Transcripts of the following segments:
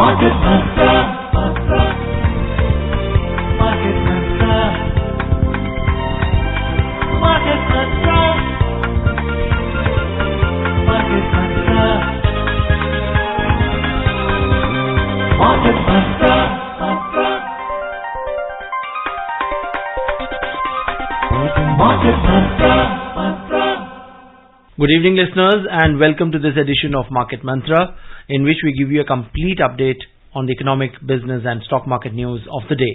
Market Mantra. Market Mantra. Market Mantra. Market Mantra. Market Mantra. Market Mantra. Good evening, listeners, and welcome to this edition of Market Mantra, in which we give you a complete update on the economic, business and stock market news of the day.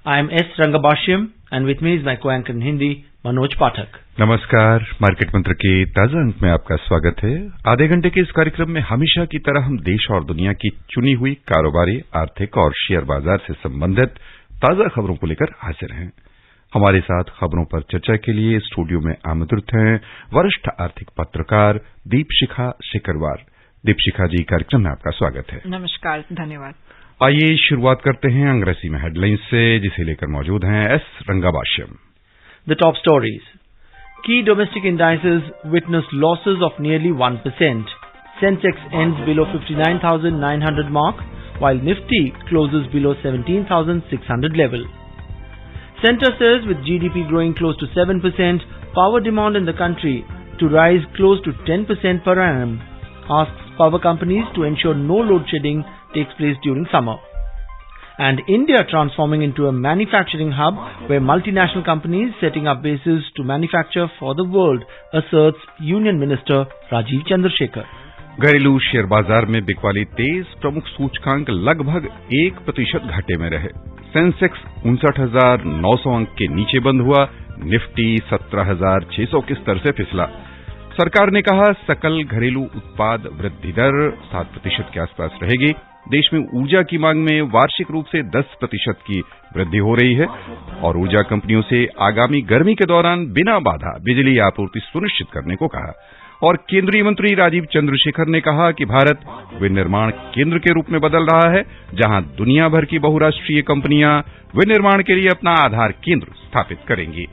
I am S. Rangabashyam, and with me is my co-anchor in Hindi, Manoj Pathak. नमस्कार। Market मंत्र के ताजा अंक में आपका स्वागत है। आधे घंटे के इस कार्यक्रम में हमेशा की तरह हम देश और दुनिया की चुनी हुई कारोबारी, आर्थिक और शेयर बाजार से संबंधित ताजा खबरों को लेकर हाजिर हैं। हमारे साथ खबरों पर चर्चा के लिए स्टूडियो में आमंत्रित हैं वरिष्ठ आर्थिक पत्रकार दीपशिखा शिकरवार। दीपशिखा जी, कार्यक्रम में आपका स्वागत है। नमस्कार, धन्यवाद। आइए शुरुआत करते हैं अंग्रेजी में हेडलाइंस से, जिसे लेकर मौजूद हैं S रंगाबाश्यम। The top stories. Key domestic indices witnessed losses of nearly 1%. Sensex ends below 59,900 mark, while Nifty closes below 17,600 level. Centre says with GDP growing close to 7%, power demand in the country to rise close to 10% per annum. Asks power companies to ensure no load shedding takes place during summer. And India transforming into a manufacturing hub where multinational companies setting up bases to manufacture for the world, asserts Union Minister Rajiv Chandrasekhar. घरेलू share बाजार में बिकवाली तेज, प्रमुख सूचकांक लगभग 1% घाटे में रहे। सेंसेक्स 59,900 अंक के नीचे बंद हुआ। निफ्टी 17,600 के स्तर से फिसला। सरकार ने कहा सकल घरेलू उत्पाद वृद्धि दर 7% के आसपास रहेगी। देश में ऊर्जा की मांग में वार्षिक रूप से 10% की वृद्धि हो रही है और ऊर्जा कंपनियों से आगामी गर्मी के दौरान बिना बाधा बिजली आपूर्ति सुनिश्चित करने को कहा। और केंद्रीय मंत्री राजीव चंद्रशेखर ने कहा कि भारत विनिर्माण केंद्र के रूप में बदल रहा है, जहां दुनिया भर की बहुराष्ट्रीय कंपनियां विनिर्माण के लिए अपना आधार केंद्र स्थापित करेंगी।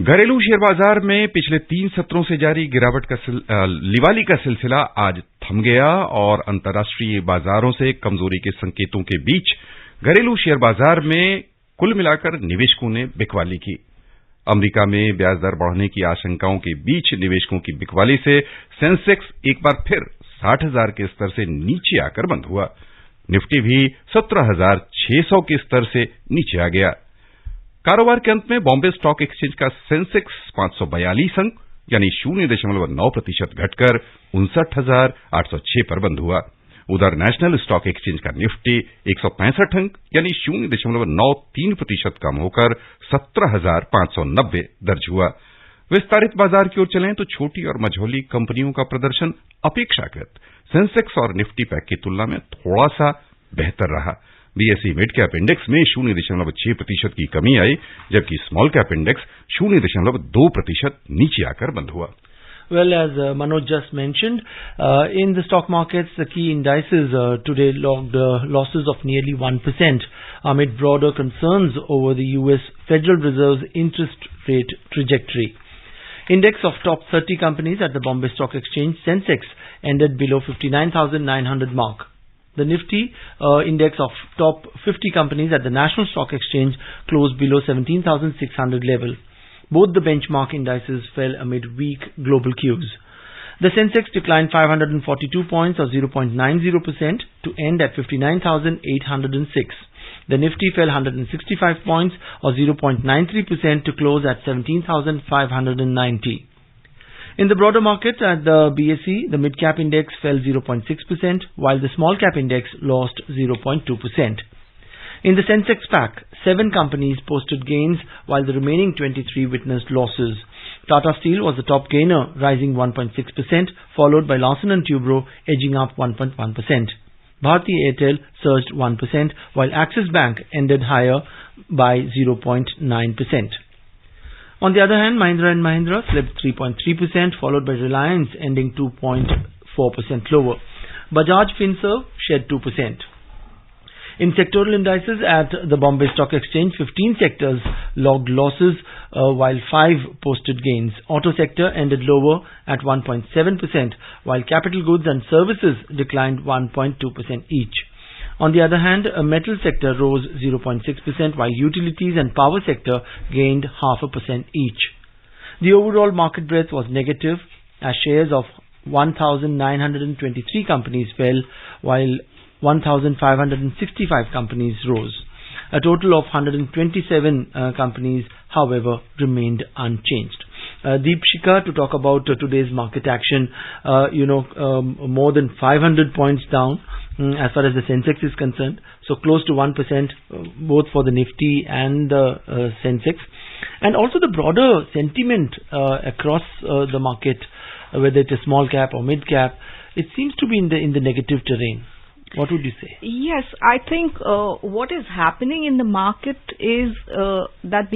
घरेलू शेयर बाजार में पिछले 3 सत्रों से जारी गिरावट का लिवाली का सिलसिला आज थम गया और अंतर्राष्ट्रीय बाजारों से कमजोरी के संकेतों के बीच घरेलू शेयर बाजार में कुल मिलाकर निवेशकों ने बिकवाली की। अमेरिका में ब्याज दर बढ़ने की आशंकाओं के बीच निवेशकों की बिकवाली से सेंसेक्स एक बार फिर 60,000 के स्तर से नीचे आकर बंद हुआ। निफ्टी भी 17,600 के स्तर से नीचे आ गया। कारोबार के अंत में बॉम्बे स्टॉक एक्सचेंज का सेंसेक्स 542 अंक यानी 0.9% घटकर 59,806 पर बंद हुआ। उधर नेशनल स्टॉक एक्सचेंज का निफ्टी 165 अंक यानी 0.93% कम होकर 17,590 दर्ज हुआ। विस्तारित बाजार की ओर चलें तो छोटी और मझोली कंपनियों का प्रदर्शन अपेक्षाकृत सेंसेक्स और निफ्टी पैक की तुलना में थोड़ा सा बेहतर रहा। बीएसई मिड कैप इंडेक्स में 0.6% की कमी आई, जबकि स्मॉल कैप इंडेक्स 0.2% नीचे आकर बंद हुआ। Well, as Manoj just mentioned, in the stock markets, the key indices today logged losses of nearly 1% amid broader concerns over the US Federal Reserve's interest rate trajectory. Index of top 30 companies at the Bombay Stock Exchange, Sensex, ended below 59,900 mark. The Nifty index of top 50 companies at the National Stock Exchange closed below 17,600 level. Both the benchmark indices fell amid weak global cues. The Sensex declined 542 points or 0.90% to end at 59,806. The Nifty fell 165 points or 0.93% to close at 17,590. In the broader market, at the BSE, the mid-cap index fell 0.6%, while the small-cap index lost 0.2%. In the Sensex pack, 7 companies posted gains, while the remaining 23 witnessed losses. Tata Steel was the top gainer, rising 1.6%, followed by Larsen & Toubro, edging up 1.1%. Bharti Airtel surged 1%, while Axis Bank ended higher by 0.9%. On the other hand, Mahindra & Mahindra slipped 3.3%, followed by Reliance ending 2.4% lower. Bajaj Finserv shed 2%. In sectoral indices at the Bombay Stock Exchange, 15 sectors logged losses while 5 posted gains. Auto sector ended lower at 1.7%, while capital goods and services declined 1.2% each. On the other hand, a metal sector rose 0.6%, while utilities and power sector gained 0.5% each. The overall market breadth was negative as shares of 1,923 companies fell, while 1,565 companies rose. A total of 127 companies, however, remained unchanged. Deepshika, to talk about today's market action, more than 500 points down as far as the Sensex is concerned, so close to 1% both for the Nifty and the Sensex. And also the broader sentiment across the market, whether it is small cap or mid cap, it seems to be in the negative terrain. What would you say? Yes, I think what is happening in the market is that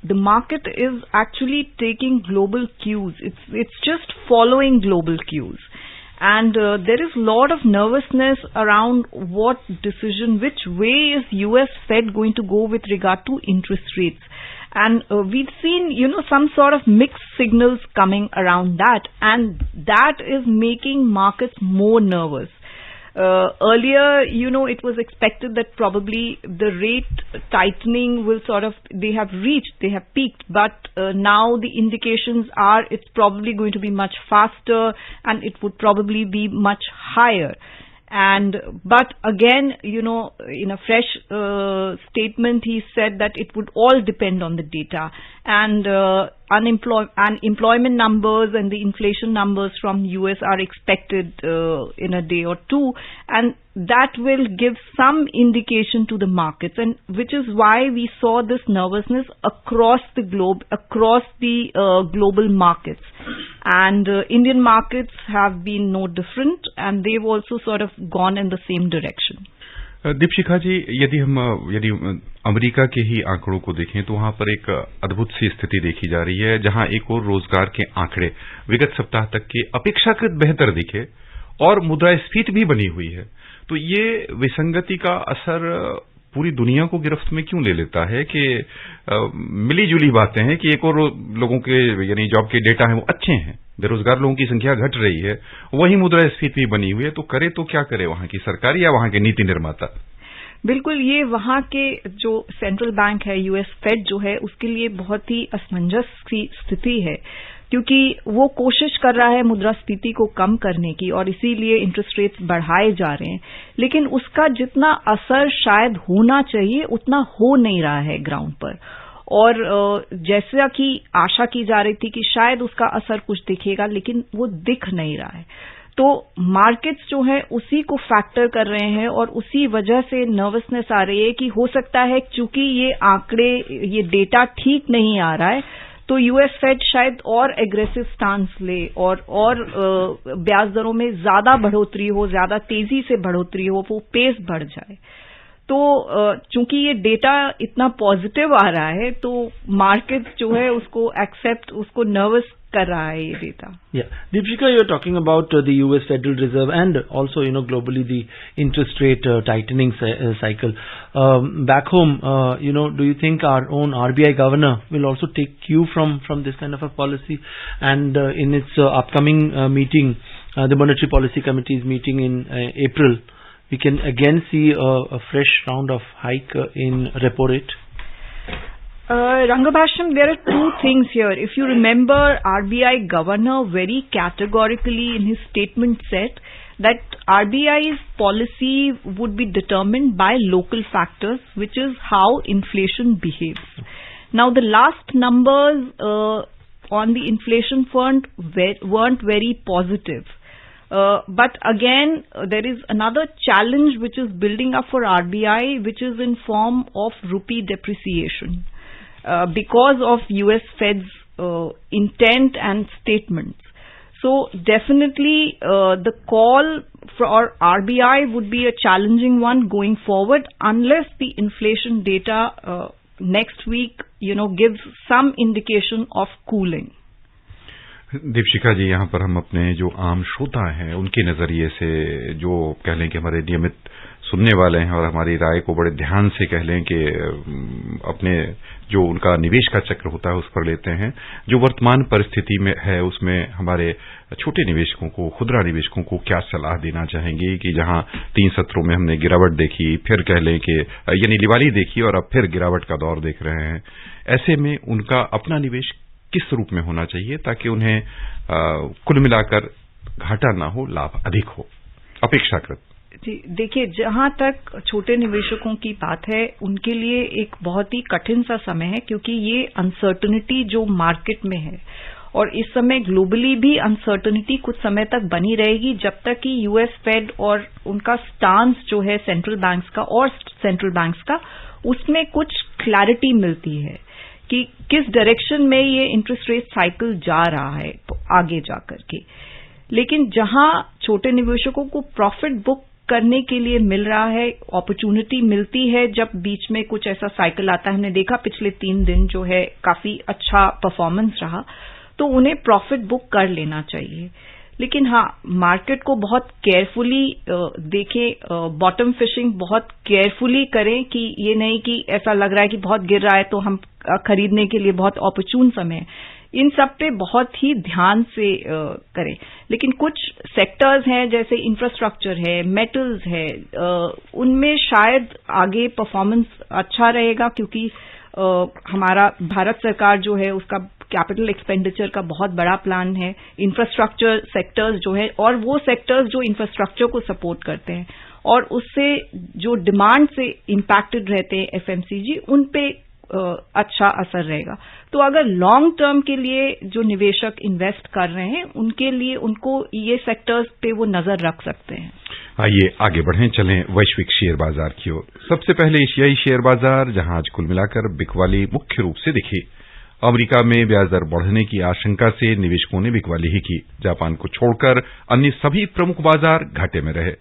the market is actually taking global cues. It's just following global cues. And there is a lot of nervousness around which way is US Fed going to go with regard to interest rates. And we've seen, some sort of mixed signals coming around that, and that is making markets more nervous. Earlier, it was expected that probably the rate tightening will they have peaked, but now the indications are it's probably going to be much faster and it would probably be much higher. But again, in a fresh statement, he said that it would all depend on the data, and employment numbers and the inflation numbers from US are expected in a day or two, and that will give some indication to the markets, and which is why we saw this nervousness across the globe, across the global markets. And Indian markets have been no different, and they've also sort of gone in the same direction. Deepshikha जी, यदि America के ही आंकड़ों को देखें तो वहां पर एक अद्भुत सी स्थिति देखी जा रही है, जहां एक और रोजगार के आंकड़े विगत सप्ताह तक के अपेक्षाकृत बेहतर दिखे और मुद्रास्फीति भी बनी हुई है। तो ये विसंगति का असर पूरी दुनिया को गिरफ्त में क्यों ले लेता है कि मिली जुली बातें हैं कि एक और लोगों के जॉब के डेटा हैं वो अच्छे हैं, बेरोजगार लोगों की संख्या घट रही है, वही मुद्रास्फीति भी बनी हुई है, तो करे तो क्या करे वहां की सरकार या वहां के नीति निर्माता? बिल्कुल, ये वहां के जो सेंट्रल बैंक है, यूएस फेड जो है, उसके लिए बहुत ही असमंजस की स्थिति है, क्योंकि वो कोशिश कर रहा है मुद्रास्फीति को कम करने की और इसीलिए इंटरेस्ट रेट्स बढ़ाए जा रहे हैं, लेकिन उसका जितना असर शायद होना चाहिए उतना हो नहीं रहा है ग्राउंड पर। और जैसा कि आशा की जा रही थी कि शायद उसका असर कुछ दिखेगा, लेकिन वो दिख नहीं रहा है। तो मार्केट्स जो है उसी को फैक्टर कर रहे हैं और उसी वजह से नर्वसनेस आ रही है कि हो सकता है चूंकि ये आंकड़े, ये डेटा ठीक नहीं आ रहा है, तो यूएस फेड शायद और एग्रेसिव स्टांस ले और ब्याज दरों में ज्यादा बढ़ोतरी हो, ज्यादा तेजी से बढ़ोतरी हो, वो पेस बढ़ जाए। तो चूंकि ये डेटा इतना पॉजिटिव आ रहा है, तो मार्केट जो है उसको एक्सेप्ट, उसको नर्वस कर रहा है ये data. Yeah, Deepshika, you're talking about the US Federal Reserve and also, globally the interest rate tightening cycle. Back home, do you think our own RBI governor will also take cue from this kind of a policy? And in its upcoming meeting, the Monetary Policy Committee is meeting in April. We can again see a fresh round of hike in repo rate. Rangabhasham, there are two things here. If you remember, RBI governor very categorically in his statement said that RBI's policy would be determined by local factors, which is how inflation behaves. Now, the last numbers on the inflation front weren't very positive. But again, there is another challenge which is building up for RBI, which is in form of rupee depreciation. Because of US Fed's intent and statements. So definitely the call for RBI would be a challenging one going forward unless the inflation data next week, gives some indication of cooling. Deepshikha ji, यहाँ पर हम अपने जो आम श्रोता हैं उनके नजरिए से जो कह लें कि हमारे नियमित सुनने वाले हैं और हमारी राय को बड़े ध्यान से कह लें कि अपने जो उनका निवेश का चक्र होता है उस पर लेते हैं। जो वर्तमान परिस्थिति में है उसमें हमारे छोटे निवेशकों को, खुदरा निवेशकों को क्या सलाह देना चाहेंगे कि जहां 3 सत्रों में हमने गिरावट देखी, फिर कह लें कि यानी दिवाली देखी और अब फिर गिरावट का दौर देख रहे हैं, ऐसे में उनका अपना निवेश किस रूप में होना चाहिए ताकि उन्हें कुल मिलाकर घाटा ना हो, लाभ अधिक हो अपेक्षाकृत? जी देखिए, जहां तक छोटे निवेशकों की बात है उनके लिए एक बहुत ही कठिन सा समय है, क्योंकि ये अनसर्टनिटी जो मार्केट में है और इस समय ग्लोबली भी अनसर्टनिटी कुछ समय तक बनी रहेगी जब तक कि यूएस फेड और उनका स्टांस जो है सेंट्रल बैंक्स का और सेंट्रल बैंक्स का उसमें कुछ क्लैरिटी मिलती है कि किस डायरेक्शन में ये इंटरेस्ट रेट साइकिल जा रहा है आगे जाकर के। लेकिन जहां छोटे निवेशकों को प्रॉफिट बुक करने के लिए मिल रहा है, अपॉर्चुनिटी मिलती है जब बीच में कुछ ऐसा साइकिल आता है, हमने देखा पिछले 3 दिन जो है काफी अच्छा परफॉर्मेंस रहा, तो उन्हें प्रॉफिट बुक कर लेना चाहिए। लेकिन हाँ, मार्केट को बहुत केयरफुली देखें, बॉटम फिशिंग बहुत केयरफुली करें कि ये नहीं कि ऐसा लग रहा है कि बहुत गिर रहा है तो हम खरीदने के लिए बहुत अपॉर्चून समय है। इन सब पे बहुत ही ध्यान से करें। लेकिन कुछ सेक्टर्स हैं जैसे इंफ्रास्ट्रक्चर है, मेटल्स है, उनमें शायद आगे परफॉर्मेंस अच्छा रहेगा, क्योंकि हमारा भारत सरकार जो है उसका कैपिटल एक्सपेंडिचर का बहुत बड़ा प्लान है। इंफ्रास्ट्रक्चर सेक्टर्स जो है और वो सेक्टर्स जो इंफ्रास्ट्रक्चर को सपोर्ट करते हैं और उससे जो डिमांड से इम्पैक्टेड रहते हैं एफएमसीजी, उन पे अच्छा असर रहेगा। तो अगर लॉन्ग टर्म के लिए जो निवेशक इन्वेस्ट कर रहे हैं उनके लिए उनको ये सेक्टर्स पे वो नजर रख सकते हैं। आइए आगे बढ़ें, चलें वैश्विक शेयर बाजार की ओर। सबसे पहले एशियाई शेयर बाजार, जहां आज कुल मिलाकर बिकवाली मुख्य रूप से दिखी। अमेरिका में ब्याज दर बढ़ने की आशंका से निवेशकों ने बिकवाली ही की। जापान को छोड़कर अन्य सभी प्रमुख बाजार घाटे में रहे।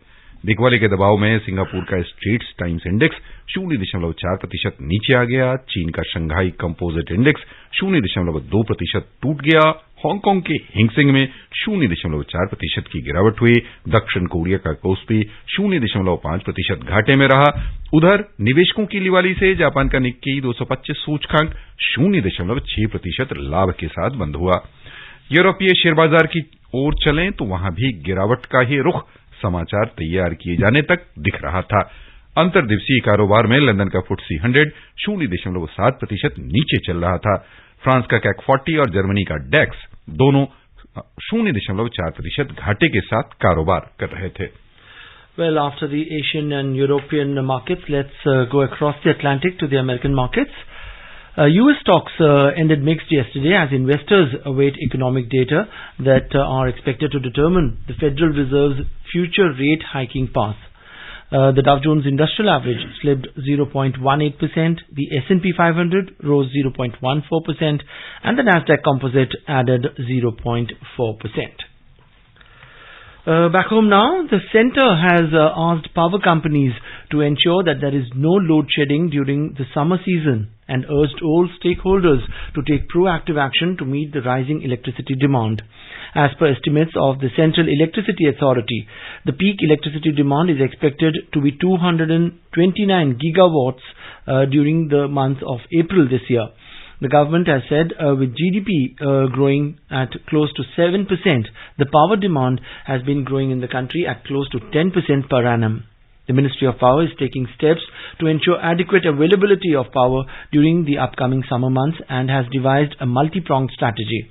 बिकवाली के दबाव में सिंगापुर का स्ट्रेट्स टाइम्स इंडेक्स 0.4% नीचे आ गया। चीन का शंघाई कंपोजिट इंडेक्स 0.2% टूट गया। हांगकांग के हिंगसेंग में 0.4% की गिरावट हुई। दक्षिण कोरिया का कोस्पी 0.5% घाटे में रहा। उधर निवेशकों की लिवाली से जापान का निक्केई 225 सूचकांक 0.6% लाभ के साथ बंद हुआ। यूरोपीय शेयर बाजार की ओर चलें तो वहां भी गिरावट का ही रुख समाचार तैयार किए जाने तक दिख रहा था। अंतर्दिवसीय कारोबार में लंदन का FTSE 100 0.7% नीचे चल रहा था। फ्रांस का CAC 40 और जर्मनी का DAX दोनों 0.4% घाटे के साथ कारोबार कर रहे थे। Well, after the Asian and European markets, let's go across the Atlantic to the American markets. U.S. stocks ended mixed yesterday as investors await economic data that are expected to determine the Federal Reserve's future rate hiking path. The Dow Jones Industrial Average slipped 0.18%, the S&P 500 rose 0.14%, and the Nasdaq Composite added 0.4%. Back home now, the centre has asked power companies to ensure that there is no load shedding during the summer season and urged all stakeholders to take proactive action to meet the rising electricity demand. As per estimates of the Central Electricity Authority, the peak electricity demand is expected to be 229 gigawatts during the month of April this year. The government has said with GDP growing at close to 7%, the power demand has been growing in the country at close to 10% per annum. The Ministry of Power is taking steps to ensure adequate availability of power during the upcoming summer months and has devised a multi-pronged strategy.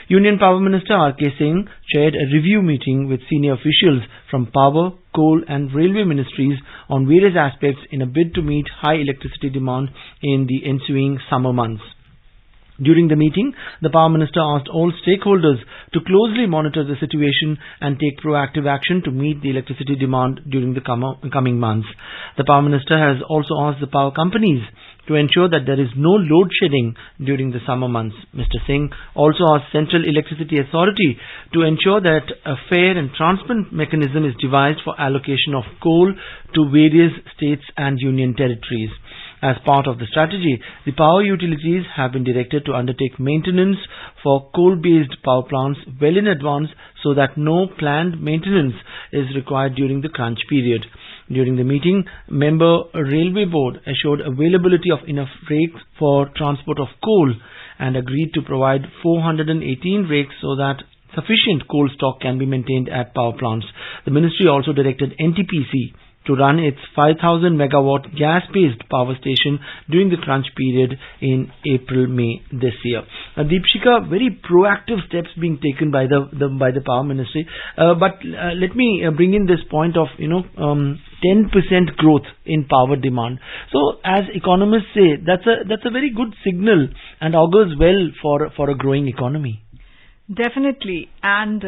Union Power Minister R.K. Singh chaired a review meeting with senior officials from power, coal and railway ministries on various aspects in a bid to meet high electricity demand in the ensuing summer months. During the meeting, the Power Minister asked all stakeholders to closely monitor the situation and take proactive action to meet the electricity demand during the coming months. The Power Minister has also asked the power companies to ensure that there is no load shedding during the summer months. Mr. Singh also asked Central Electricity Authority to ensure that a fair and transparent mechanism is devised for allocation of coal to various states and union territories. As part of the strategy, the power utilities have been directed to undertake maintenance for coal-based power plants well in advance so that no planned maintenance is required during the crunch period. During the meeting, member Railway Board assured availability of enough rakes for transport of coal and agreed to provide 418 rakes so that sufficient coal stock can be maintained at power plants. The ministry also directed NTPC to run its 5,000 megawatt gas-based power station during the crunch period in April-May this year. Deepshika, very proactive steps being taken by the Power Ministry. But let me bring in this point of 10% growth in power demand. So, as economists say, that's a very good signal and augurs well for a growing economy. Definitely, and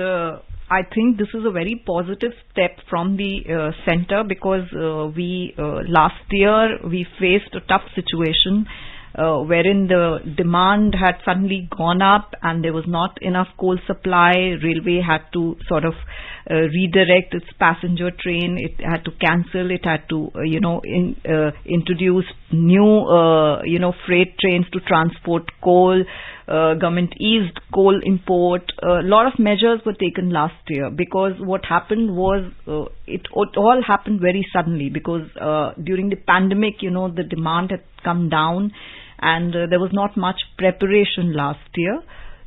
I think this is a very positive step from the center because last year we faced a tough situation wherein the demand had suddenly gone up and there was not enough coal supply. Railway had to sort of redirect its passenger train. It had to cancel. It had to introduce new freight trains to transport coal. Government eased coal import. A lot of measures were taken last year because what happened was it all happened very suddenly because during the pandemic, the demand had come down and there was not much preparation last year.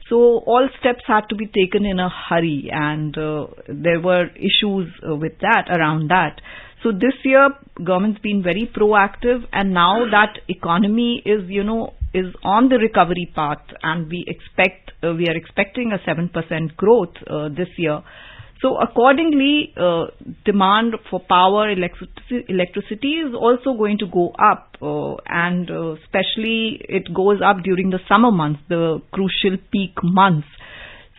So all steps had to be taken in a hurry and there were issues with that, around that. So this year, government's been very proactive and now that economy is on the recovery path and we are expecting a 7% growth this year. So accordingly, demand for power, electricity is also going to go up and especially it goes up during the summer months, the crucial peak months.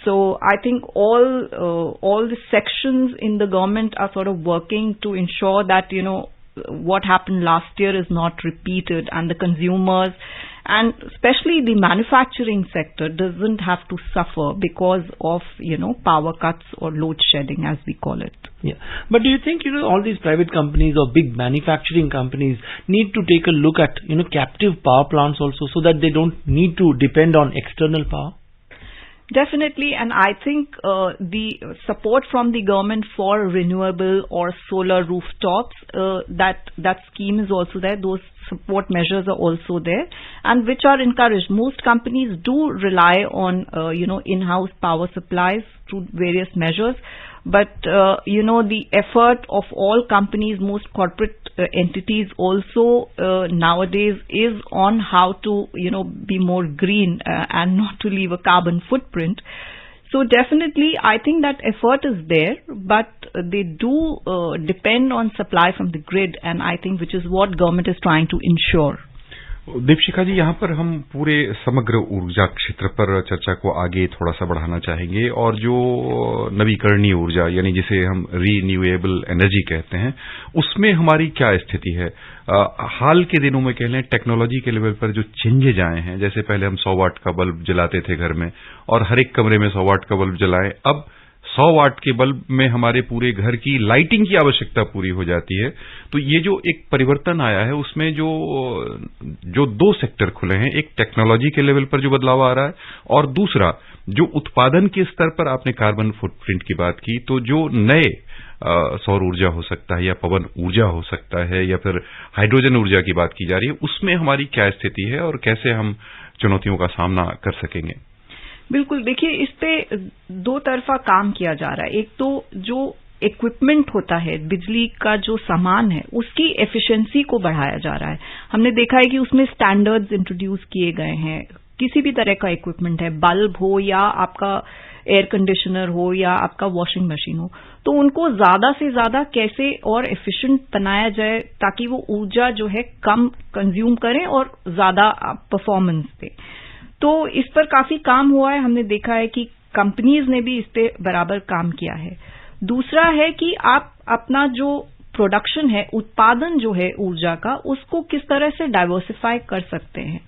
So I think all the sections in the government are sort of working to ensure that, what happened last year is not repeated and the consumers and especially the manufacturing sector doesn't have to suffer because of, power cuts or load shedding as we call it. Yeah. But do you think, all these private companies or big manufacturing companies need to take a look at, captive power plants also so that they don't need to depend on external power? Definitely, and I think the support from the government for renewable or solar rooftops, that scheme is also there. Those support measures are also there and which are encouraged. Most companies do rely on, in-house power supplies through various measures. But, the effort of all companies, most corporate entities also nowadays is on how to, be more green and not to leave a carbon footprint. So definitely, I think that effort is there, but they do depend on supply from the grid, and I think which is what government is trying to ensure. Deepshikha ji, यहाँ पर हम पूरे समग्र ऊर्जा क्षेत्र पर चर्चा को आगे थोड़ा सा बढ़ाना चाहेंगे और जो नवीकरणीय ऊर्जा यानी जिसे हम रीन्यूएबल एनर्जी कहते हैं उसमें हमारी क्या स्थिति है। हाल के दिनों में कह लें टेक्नोलॉजी के लेवल पर जो चेंजेज आए हैं, जैसे पहले हम 100 वाट का बल्ब जलाते थे घर में और हर एक कमरे में 100 वाट का बल्ब जलाएं, अब 100 वाट के बल्ब में हमारे पूरे घर की लाइटिंग की आवश्यकता पूरी हो जाती है। तो ये जो एक परिवर्तन आया है उसमें जो दो सेक्टर खुले हैं, एक टेक्नोलॉजी के लेवल पर जो बदलाव आ रहा है और दूसरा जो उत्पादन के स्तर पर आपने कार्बन फुटप्रिंट की बात की, तो जो नए सौर ऊर्जा हो सकता है या पवन ऊर्जा हो सकता है या फिर हाइड्रोजन ऊर्जा की बात की जा रही है, उसमें हमारी क्या स्थिति है और कैसे हम चुनौतियों का सामना कर सकेंगे। बिल्कुल, देखिए इस पे दो तरफा काम किया जा रहा है। एक तो जो इक्विपमेंट होता है, बिजली का जो सामान है, उसकी एफिशिएंसी को बढ़ाया जा रहा है। हमने देखा है कि उसमें स्टैंडर्ड्स इंट्रोड्यूस किए गए हैं। किसी भी तरह का इक्विपमेंट है, बल्ब हो या आपका एयर कंडीशनर हो या आपका वॉशिंग मशीन हो, तो उनको ज्यादा से ज्यादा कैसे और एफिशिएंट बनाया जाए ताकि वो ऊर्जा जो है कम कंज्यूम करें और ज्यादा परफॉर्मेंस दे। तो इस पर काफी काम हुआ है। हमने देखा है कि कंपनीज ने भी इस पे बराबर काम किया है। दूसरा है कि आप अपना जो प्रोडक्शन है, उत्पादन जो है ऊर्जा का, उसको किस तरह से डाइवर्सिफाई कर सकते हैं।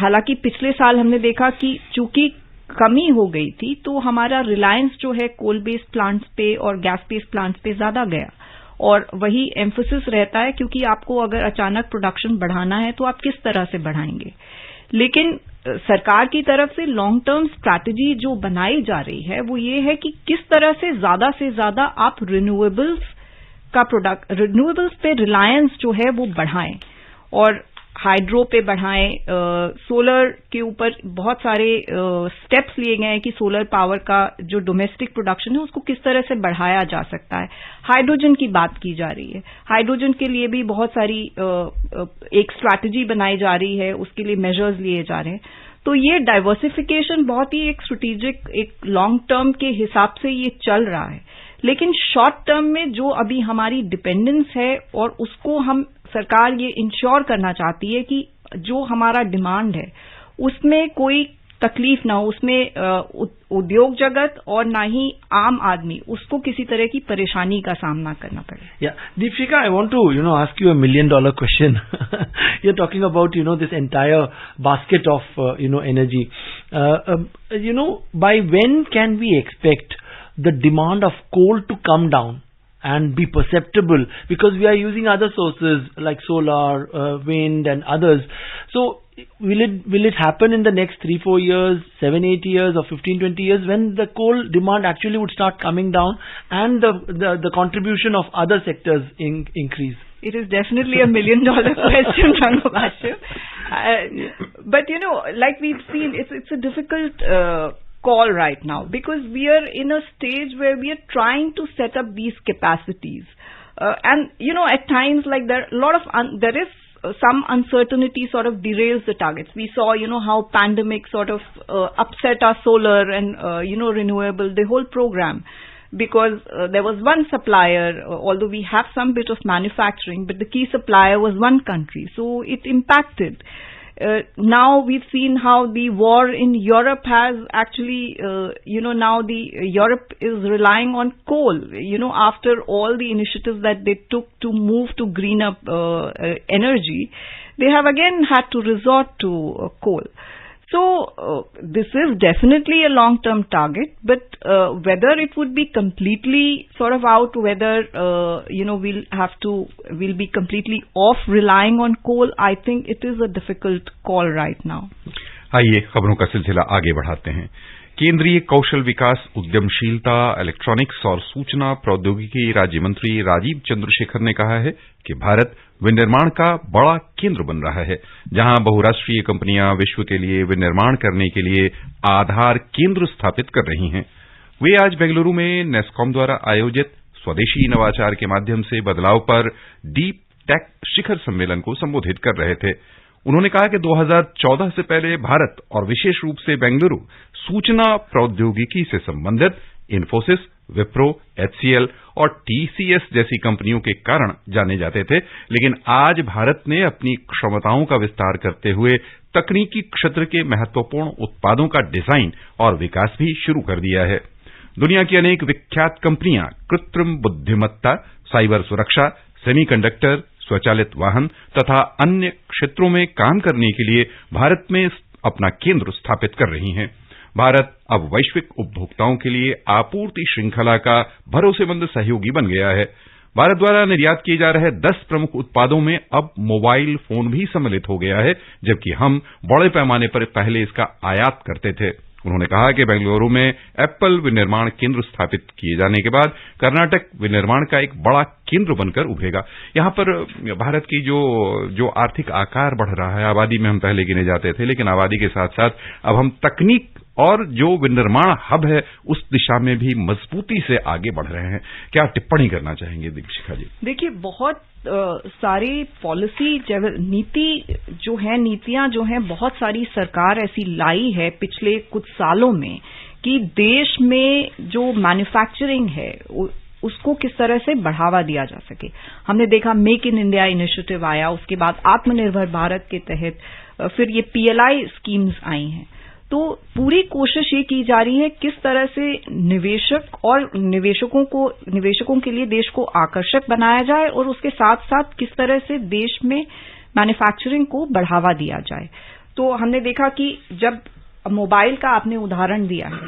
हालांकि पिछले साल हमने देखा कि चूंकि कमी हो गई थी तो हमारा रिलायंस जो है कोल बेस्ड प्लांट्स पे और गैस बेस्ड प्लांट्स पे ज्यादा गया और वही एम्फोसिस रहता है, क्योंकि आपको अगर अचानक प्रोडक्शन बढ़ाना है तो आप किस तरह से बढ़ाएंगे। लेकिन सरकार की तरफ से लॉन्ग टर्म स्ट्रैटेजी जो बनाई जा रही है वो ये है कि किस तरह से ज्यादा आप रिन्यूएबल्स पे रिलायंस जो है वो बढ़ाएं और हाइड्रो पे बढ़ाएं। सोलर के ऊपर बहुत सारे स्टेप्स लिए गए हैं कि सोलर पावर का जो डोमेस्टिक प्रोडक्शन है उसको किस तरह से बढ़ाया जा सकता है। हाइड्रोजन की बात की जा रही है, हाइड्रोजन के लिए भी बहुत सारी एक स्ट्रैटेजी बनाई जा रही है, उसके लिए मेजर्स लिए जा रहे हैं। तो ये डाइवर्सिफिकेशन बहुत ही एक स्ट्रेटेजिक, एक लॉन्ग टर्म के हिसाब से ये चल रहा है। लेकिन शॉर्ट टर्म में जो अभी हमारी डिपेंडेंस है और उसको हम सरकार ये इंश्योर करना चाहती है कि जो हमारा डिमांड है उसमें कोई तकलीफ ना हो, उसमें उद्योग जगत और ना ही आम आदमी उसको किसी तरह की परेशानी का सामना करना पड़े। Yeah, Deepshika, I want to ask you $1 million question. You're talking about this entire basket of energy. By when can we expect the demand of coal to come down and be perceptible, because we are using other sources like solar, wind and others? So will it happen in the next 3-4 years, 7-8 years or 15-20 years when the coal demand actually would start coming down and the contribution of other sectors increase? It is definitely $1 million question, Rangabashu. But like we've seen, it's a difficult call right now, because we are in a stage where we are trying to set up these capacities, and at times like there is some uncertainty sort of derails the targets. We saw how pandemic sort of upset our solar and renewable, the whole program, because there was one supplier, although we have some bit of manufacturing, but the key supplier was one country, so it impacted. Now we've seen how the war in Europe has actually, now Europe is relying on coal, after all the initiatives that they took to move to greener energy, they have again had to resort to coal. So this is definitely a long-term target, but whether it would be completely sort of out, whether we'll be completely off relying on coal, I think it is a difficult call right now. आइए खबरों का सिलसिला आगे बढ़ाते हैं। केंद्रीय कौशल विकास, उद्यमशीलता, electronics और सूचना प्रौद्योगिकी राज्य मंत्री राजीव चंद्रशेखर ने कहा है कि भारत विनिर्माण का बड़ा केंद्र बन रहा है, जहां बहुराष्ट्रीय कंपनियां विश्व के लिए विनिर्माण करने के लिए आधार केंद्र स्थापित कर रही हैं। वे आज बेंगलुरु में नेस्कॉम द्वारा आयोजित स्वदेशी नवाचार के माध्यम से बदलाव पर डीप टेक शिखर सम्मेलन को संबोधित कर रहे थे। उन्होंने कहा कि 2014 से पहले भारत और विशेष रूप से बेंगलुरु सूचना प्रौद्योगिकी से संबंधित इन्फोसिस, विप्रो, HCL और TCS जैसी कंपनियों के कारण जाने जाते थे, लेकिन आज भारत ने अपनी क्षमताओं का विस्तार करते हुए तकनीकी क्षेत्र के महत्वपूर्ण उत्पादों का डिजाइन और विकास भी शुरू कर दिया है। दुनिया की अनेक विख्यात कंपनियां कृत्रिम बुद्धिमत्ता, साइबर सुरक्षा, सेमीकंडक्टर, स्वचालित वाहन तथा अन्य क्षेत्रों में काम करने के लिए भारत में अपना केंद्र स्थापित कर रही हैं। भारत अब वैश्विक उपभोक्ताओं के लिए आपूर्ति श्रृंखला का भरोसेमंद सहयोगी बन गया है। भारत द्वारा निर्यात किए जा रहे 10 प्रमुख उत्पादों में अब मोबाइल फोन भी सम्मिलित हो गया है, जबकि हम बड़े पैमाने पर पहले इसका आयात करते थे। उन्होंने कहा कि बेंगलुरु में एप्पल विनिर्माण केंद्र स्थापित किए जाने के बाद कर्नाटक विनिर्माण का एक बड़ा केंद्र बनकर उभरेगा। यहां पर भारत की जो आर्थिक आकार बढ़ रहा है, आबादी में हम पहले गिने जाते थे, लेकिन आबादी के साथ साथ अब हम तकनीक और जो विनिर्माण हब है उस दिशा में भी मजबूती से आगे बढ़ रहे हैं। क्या टिप्पणी करना चाहेंगे दीपशिखा जी? देखिए, बहुत सारी पॉलिसी नीतियां जो हैं बहुत सारी सरकार ऐसी लाई है पिछले कुछ सालों में कि देश में जो मैन्युफैक्चरिंग है उसको किस तरह से बढ़ावा दिया जा सके। हमने देखा मेक इन इंडिया इनिशिएटिव आया, उसके बाद आत्मनिर्भर भारत के तहत फिर ये PLI स्कीम्स आई हैं। तो पूरी कोशिश ये की जा रही है किस तरह से निवेशक और निवेशकों के लिए देश को आकर्षक बनाया जाए और उसके साथ साथ किस तरह से देश में मैन्युफैक्चरिंग को बढ़ावा दिया जाए। तो हमने देखा कि जब मोबाइल का आपने उदाहरण दिया है,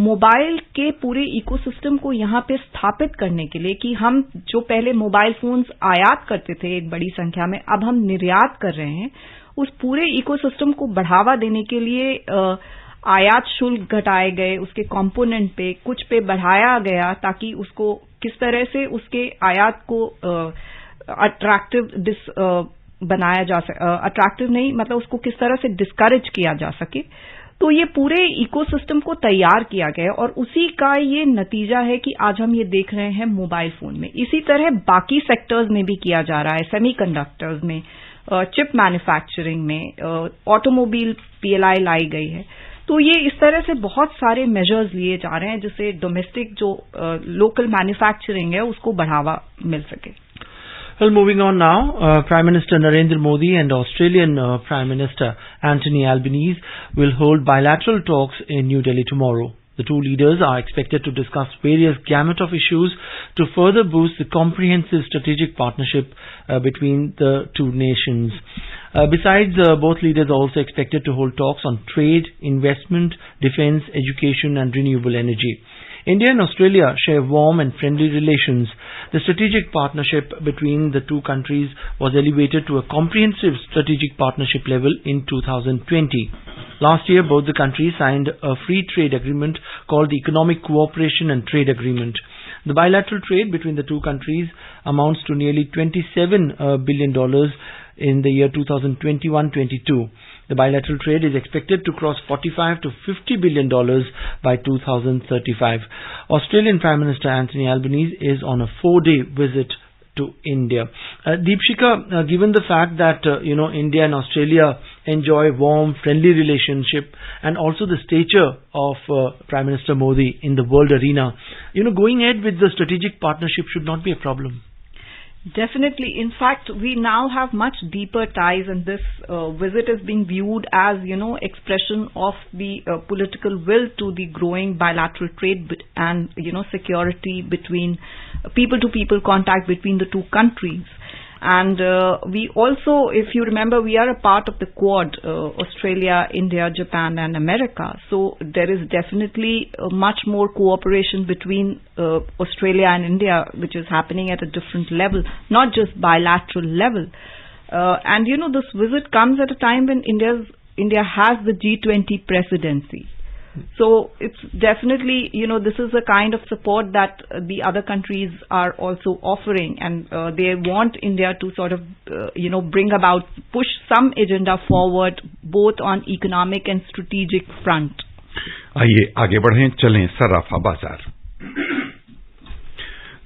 मोबाइल के पूरे इकोसिस्टम को यहाँ पे स्थापित करने के लिए कि हम जो पहले मोबाइल फोन्स आयात करते थे एक बड़ी संख्या में, अब हम निर्यात कर रहे हैं, उस पूरे इकोसिस्टम को बढ़ावा देने के लिए आयात शुल्क घटाए गए, उसके कंपोनेंट पे कुछ पे बढ़ाया गया ताकि उसको किस तरह से उसके आयात को अट्रैक्टिव बनाया जा सके, अट्रैक्टिव नहीं मतलब उसको किस तरह से डिस्करेज किया जा सके। तो ये पूरे इकोसिस्टम को तैयार किया गया और उसी का ये नतीजा है कि आज हम ये देख रहे हैं मोबाइल फोन में। इसी तरह बाकी सेक्टर्स में भी किया जा रहा है, सेमीकंडक्टर्स में, चिप मैन्युफैक्चरिंग में, ऑटोमोबाइल PLI लाई गई है। तो ये इस तरह से बहुत सारे मेजर्स लिए जा रहे हैं जिससे डोमेस्टिक जो लोकल मैन्युफैक्चरिंग है उसको बढ़ावा मिल सके। Well, moving on now, Prime Minister Narendra Modi and Australian Prime Minister Anthony Albanese will hold bilateral talks in New Delhi tomorrow. The two leaders are expected to discuss various gamut of issues to further boost the comprehensive strategic partnership between the two nations. Besides, both leaders are also expected to hold talks on trade, investment, defence, education and renewable energy. India and Australia share warm and friendly relations. The strategic partnership between the two countries was elevated to a comprehensive strategic partnership level in 2020. Last year, both the countries signed a free trade agreement called the Economic Cooperation and Trade Agreement. The bilateral trade between the two countries amounts to nearly $27 billion in the year 2021-22. The bilateral trade is expected to cross $45 to $50 billion by 2035. Australian Prime Minister Anthony Albanese is on a 4-day visit to India. Deepshika, given the fact that India and Australia enjoy warm, friendly relationship, and also the stature of Prime Minister Modi in the world arena, going ahead with the strategic partnership should not be a problem. Definitely. In fact, we now have much deeper ties, and this visit is being viewed as, expression of the political will to the growing bilateral trade and, security between people-to-people contact between the two countries. And we also, if you remember, we are a part of the Quad, Australia, India, Japan and America. So there is definitely much more cooperation between Australia and India, which is happening at a different level, not just bilateral level. And this visit comes at a time when India has the G20 presidency. So it's definitely, this is the kind of support that the other countries are also offering, and they want India to sort of, push some agenda forward, both on economic and strategic front. आइए आगे बढ़ें, चलें सराफा बाजार।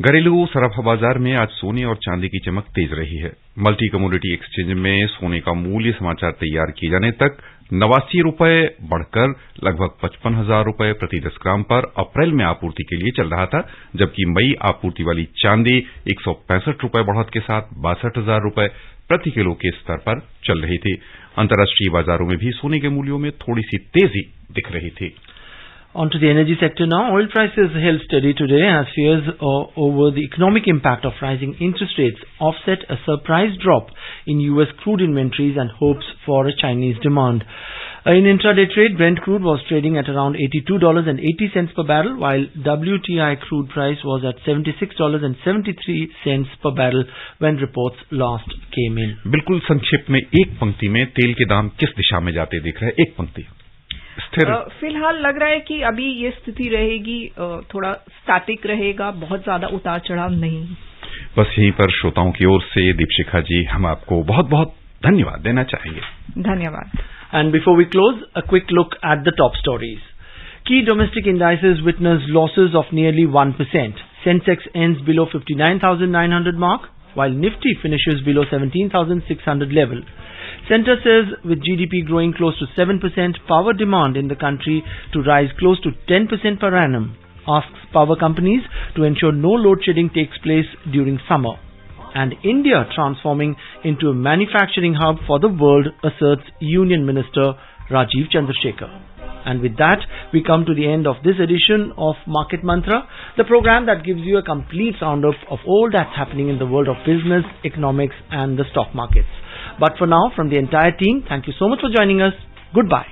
घरेलू सराफा बाजार में आज सोने और चांदी की चमक तेज रही है। मल्टी कमोडिटी एक्सचेंज में सोने का मूल्य समाचार तैयार किए जाने तक 89 रुपए बढ़कर लगभग 55,000 रुपए प्रति 10 ग्राम पर अप्रैल में आपूर्ति के लिए चल रहा था, जबकि मई आपूर्ति वाली चांदी 165 रुपए बढ़त के साथ 62,000 रुपए प्रति किलो के स्तर पर चल रही थी। अंतर्राष्ट्रीय बाजारों में भी सोने के मूल्यों में थोड़ी सी तेजी दिख रही थी। On to the energy sector now. Oil prices held steady today as fears over the economic impact of rising interest rates offset a surprise drop in U.S. crude inventories and hopes for a Chinese demand. In intraday trade, Brent crude was trading at around $82.80 per barrel, while WTI crude price was at $76.73 per barrel when reports last came in. बिल्कुल संक्षिप्त में एक पंक्ति में तेल के दाम किस दिशा में जाते दिख रहे हैं? एक पंक्ति फिलहाल लग रहा है कि अभी ये स्थिति रहेगी, थोड़ा स्टैटिक रहेगा, बहुत ज्यादा उतार चढ़ाव नहीं। बस यहीं पर श्रोताओं की ओर से दीपशिखा जी हम आपको बहुत बहुत धन्यवाद देना चाहेंगे। धन्यवाद। And before we close, a quick look at the top stories. Key domestic indices witnessed losses of nearly 1%. Sensex ends below 59,900 mark, while Nifty finishes below 17,600 level. Centre says with GDP growing close to 7%, power demand in the country to rise close to 10% per annum. Asks power companies to ensure no load shedding takes place during summer. And India transforming into a manufacturing hub for the world, asserts Union Minister Rajiv Chandrasekhar. And with that, we come to the end of this edition of Market Mantra, the program that gives you a complete roundup of all that's happening in the world of business, economics and the stock markets. But for now, from the entire team, thank you so much for joining us. Goodbye.